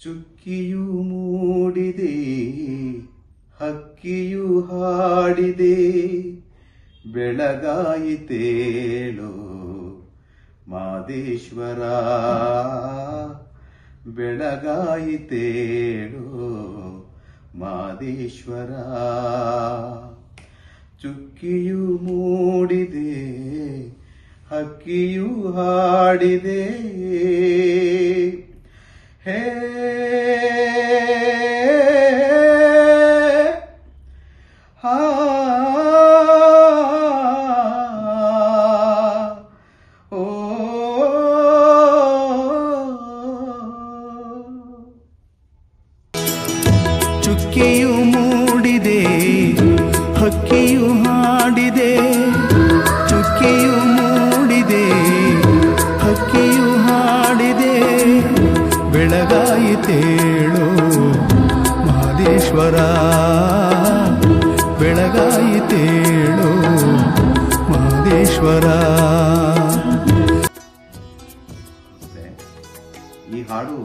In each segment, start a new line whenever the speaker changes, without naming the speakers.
ಚುಕ್ಕಿಯು ಮೂಡಿದೆ ಹಕ್ಕಿಯು ಹಾಡಿದೆ ಬೆಳಗಾಯಿತೇಳೋ ಮಾದೇಶ್ವರ ಬೆಳಗಾಯಿತೇಳೋ ಮಾದೇಶ್ವರ ಚುಕ್ಕಿಯು ಮೂಡಿದೆ ಹಕ್ಕಿಯು ಹಾಡಿದೆ ಹೇ ಹಾ ಓ ಚುಕ್ಕಿಯು ಮೂಡಿದೆ ಹಕ್ಕಿಯು ಹಾಡಿದೆ ಚುಕ್ಕಿಯು ಮೂಡಿದೆ ಹಕ್ಕಿಯು ಹಾಡಿದೆ ಬೆಳಗಾಯಿತೇಳೋ ಮಹದೇಶ್ವರ ಬೆಳಗಾಯಿತೇಳೋ ಮಹದೇಶ್ವರ. ಈ ಹಾಡು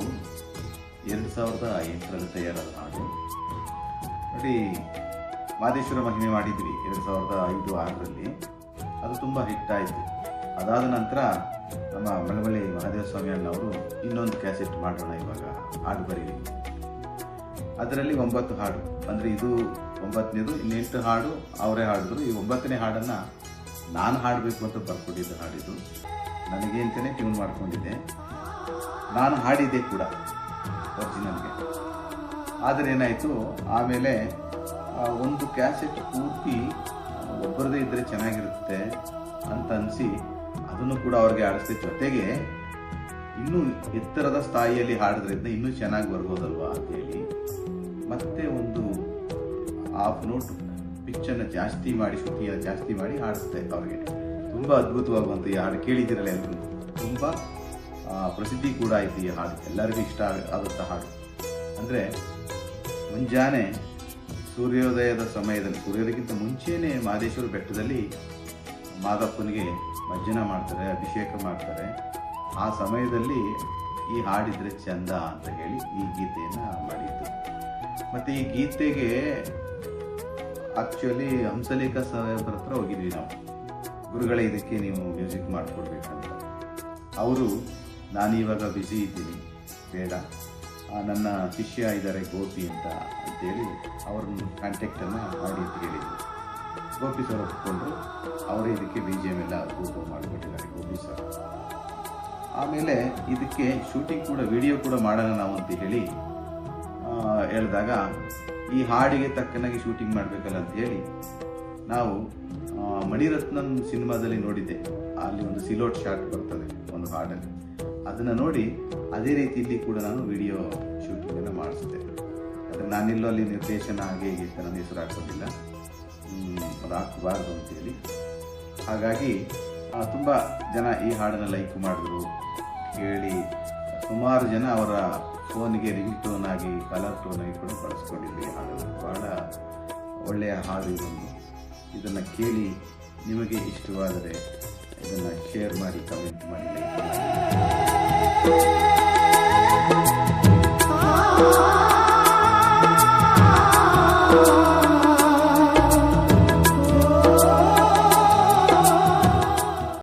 2008ರಲ್ಲಿ ತಯಾರಾದ ಹಾಡು ನೋಡಿ. ಮಾದೇಶ್ವರ ಮಹಿಮೆ ಮಾಡಿದ್ವಿ 2005-6ರಲ್ಲಿ. ಅದು ತುಂಬ ಹಿಟ್ ಆಯಿತು. ಅದಾದ ನಂತರ ನಮ್ಮ ಮಳವಳ್ಳಿ ಮಹಾದೇವ ಸ್ವಾಮಿ ಅಣ್ಣವರು ಇನ್ನೊಂದು ಕ್ಯಾಸೆಟ್ ಮಾಡೋಣ ಇವಾಗ ಹಾಡು ಬರೀರಿ. ಅದರಲ್ಲಿ 9 ಹಾಡು, ಅಂದರೆ ಇದು 9ನೇದು, ಇನ್ನು 8 ಹಾಡು ಅವರೇ ಹಾಡಿದ್ರು. ಈ 9ನೇ ಹಾಡನ್ನು ನಾನು ಹಾಡಬೇಕು ಅಂತ ಬರ್ಕೊಂಡಿದ್ದ ಹಾಡಿದ್ದು. ನನಗೆ ಅಂತಲೇ ಟ್ಯೂನ್ ಮಾಡ್ಕೊಂಡಿದ್ದೆ, ನಾನು ಹಾಡಿದ್ದೆ ಕೂಡ ಒರಿಜಿನಲ್ಗೆ. ಆದರೆ ಏನಾಯಿತು, ಆಮೇಲೆ ಒಂದು ಕ್ಯಾಸೆಟ್ ಪೂರ್ತಿ ಒಬ್ಬರದೇ ಇದ್ದರೆ ಚೆನ್ನಾಗಿರುತ್ತೆ ಅಂತ ಅನಿಸಿ ಅದನ್ನು ಕೂಡ ಅವ್ರಿಗೆ ಆಡಿಸ್ದೆ. ಜೊತೆಗೆ ಇನ್ನೂ ಎತ್ತರದ ಸ್ಥಾಯಿಯಲ್ಲಿ ಹಾಡಿದ್ರಿಂದ ಇನ್ನೂ ಚೆನ್ನಾಗಿ ಬರ್ಬೋದಲ್ವಾ ಅಂತೇಳಿ ಮತ್ತೆ ಒಂದು ಹಾಫ್ ನೋಟ್ ಪಿಚ್ಚನ್ನು ಜಾಸ್ತಿ ಮಾಡಿ, ಶ್ರುತಿಯ ಜಾಸ್ತಿ ಮಾಡಿ ಹಾಡಿಸ್ದೆ ಅವ್ರಿಗೆ. ತುಂಬ ಅದ್ಭುತವಾಗುವಂಥ ಈ ಹಾಡು ಕೇಳಿದ್ದೀರಲ್ಲ ಎಲ್ಲರೂ. ತುಂಬ ಪ್ರಸಿದ್ಧಿ ಕೂಡ ಆಯಿತು ಈ ಹಾಡು, ಎಲ್ಲರಿಗೂ ಇಷ್ಟ ಆದಂಥ ಹಾಡು. ಅಂದರೆ ಮುಂಜಾನೆ ಸೂರ್ಯೋದಯದ ಸಮಯದಲ್ಲಿ, ಸೂರ್ಯೋದಯಕ್ಕಿಂತ ಮುಂಚೆನೇ ಮಹದೇಶ್ವರ ಬೆಟ್ಟದಲ್ಲಿ ಮಾದಪ್ಪನಿಗೆ ಮಜ್ಜನ ಮಾಡ್ತಾರೆ, ಅಭಿಷೇಕ ಮಾಡ್ತಾರೆ. ಆ ಸಮಯದಲ್ಲಿ ಈ ಹಾಡಿದ್ರೆ ಚಂದ ಅಂತ ಹೇಳಿ ಈ ಗೀತೆಯನ್ನು ಮಾಡಿದ್ದು. ಮತ್ತು ಈ ಗೀತೆಗೆ ಆ್ಯಕ್ಚುಲಿ ಹಂಸಲೇಖ ಸಾಹೇಬ್ರ ಹತ್ರ ಹೋಗಿದ್ವಿ ನಾವು, ಗುರುಗಳೇ ಇದಕ್ಕೆ ನೀವು ಮ್ಯೂಸಿಕ್ ಮಾಡಿಕೊಡ್ಬೇಕಂತ. ಅವರು ನಾನಿವಾಗ ಬ್ಯುಸಿ ಇದ್ದೀನಿ, ಬೇಡ, ನನ್ನ ಶಿಷ್ಯ ಇದ್ದಾರೆ ಗೋಪಿ ಅಂತೇಳಿ ಅವ್ರನ್ನ ಕಾಂಟ್ಯಾಕ್ಟನ್ನು ಮಾಡಿ ಅಂತ ಹೇಳಿದರು. ಗೋಪಿ ಸರ್ ಒಪ್ಪಿಕೊಂಡ್ರು. ಅವರೇ ಇದಕ್ಕೆ BGM ಎಲ್ಲ ಅದ್ಭುತ ಮಾಡಿಕೊಟ್ಟಿದ್ದಾರೆ ಗೋಪಿ ಸರ್. ಆಮೇಲೆ ಇದಕ್ಕೆ ಶೂಟಿಂಗ್ ಕೂಡ, ವಿಡಿಯೋ ಕೂಡ ಮಾಡೋಣ ನಾವು ಅಂತ ಹೇಳಿ ಹೇಳಿದಾಗ, ಈ ಹಾಡಿಗೆ ತಕ್ಕನಾಗಿ ಶೂಟಿಂಗ್ ಮಾಡಬೇಕಲ್ಲ ಅಂತ ಹೇಳಿ ನಾವು ಮಣಿರತ್ನಂ ಸಿನಿಮಾದಲ್ಲಿ ನೋಡಿದ್ದೆ. ಅಲ್ಲಿ ಒಂದು ಸಿಲೋಟ್ ಶಾಟ್ ಬರ್ತದೆ ಒಂದು ಹಾಡಲ್ಲಿ, ಅದನ್ನು ನೋಡಿ ಅದೇ ರೀತಿ ಇಲ್ಲಿ ಕೂಡ ನಾನು ವಿಡಿಯೋ ಶೂಟಿಂಗನ್ನು ಮಾಡಿಸಿದೆ. ಆದರೆ ನಾನಿಲ್ಲೋ ಅಲ್ಲಿ ನಿರ್ದೇಶನ ಹಾಗೆ ಹೀಗೆ ನನ್ನ ಹೆಸರು ಹಾಕೋದಿಲ್ಲ, ಅದು ಹಾಕಬಾರ್ದು ಅಂತೇಳಿ. ಹಾಗಾಗಿ ತುಂಬ ಜನ ಈ ಹಾಡನ್ನು ಲೈಕ್ ಮಾಡಿದ್ರು, ಕೇಳಿ. ಸುಮಾರು ಜನ ಅವರ ಫೋನಿಗೆ ರಿಂಗ್ ಟೋನ್ ಆಗಿ, ಕಲರ್ ಟೋನ್ ಆಗಿ ಕೂಡ ಬಳಸ್ಕೊಂಡಿದ್ವಿ. ಹಾಡನ್ನು ಬಹಳ ಒಳ್ಳೆಯ ಹಾಡು ಇದೊಂದು. ಇದನ್ನು ಕೇಳಿ ನಿಮಗೆ ಇಷ್ಟವಾದರೆ ಇದನ್ನು ಶೇರ್ ಮಾಡಿ, ಕಮೆಂಟ್ ಮಾಡಿ, ಲೈಕ್ ಮಾಡಿ.